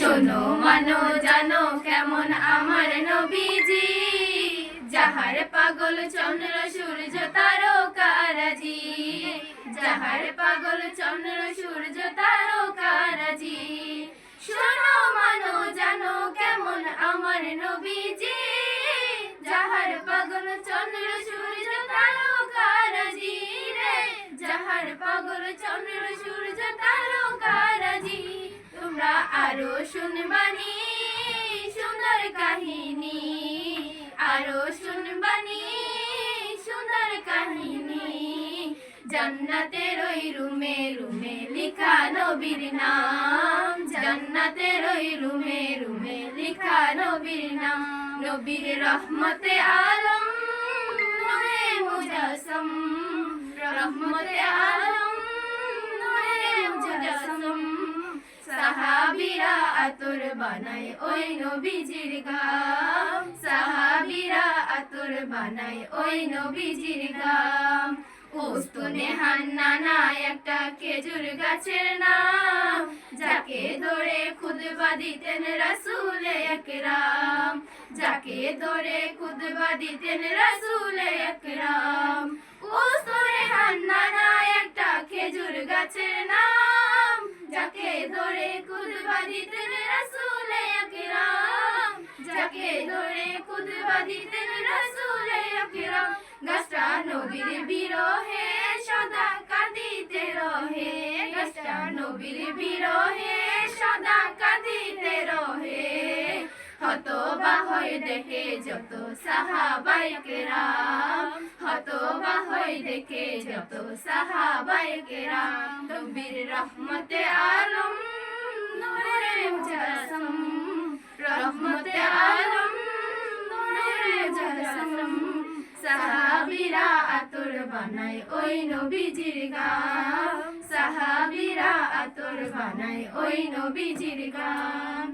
শোনো মানো জানো কেমন আমার নবীজি, যাহার পাগল চন্দ্র সূর্য তারকারাজি, যাহার পাগল চন্দ্র সূর্য তারকারাজি। শোনো মানো জানো কেমন আমার নবীজি, যাহার পাগল চন্দ্র সূর্য তারকারাজি রে, যাহার পাগল চন্দ্র সূর্য তারকারাজি। তোমরা আরো শুনবানি সুন্দর কাহিনী, আরো শুনবানি সুন্দর কাহিনী। জান্নাতের ওই রুমে রুমে লিখা নবীর নাম, জান্নাতের ওই রুমে রুমে লিখা নবীর নাম। নবীর রহমতে আলম নূরে মুজাসসম, রহমতে আলম নূরে মুজাসসম। সাহাবীরা আতর বানায় ওই নবীজির গাম, সাহাবীরা আতর বানায় ওই নবীজির গাম। উস্তুনে হান্নানা একটা খেজুর গাছের নাম, যাকে ধরে খুতবা দিতেন রাসূল আকরাম, যাকে ধরে খুতবা দিতেন রাসূল আকরাম। উস্তুনে হান্নানা একটা খেজুর গাছের নাম, যাকে ধরে খুতবা দিতেন রাসূল আকরাম, যাকে ধরে খুতবা দিতেন রাসূল আকরাম। গাছটা নবীর বিরহে সদা কাঁদিতে রহে, গাছটা নবীর বিরহে সদা কাঁদিতে রহে। হতবা হয়ে দেখে যত সাহাবায়ে কেরাম, হতবা হয়ে দেখে যত সাহাবায়ে কেরাম। নবীর রহমতে আলম নূরে মুজাসসম, রহমতে আলম নূরে মুজাসসম। সাহাবীরা আতর বানায় ওই নবীজির গাম, সাহাবীরা আতর বানায় ওই নবীজির গাম।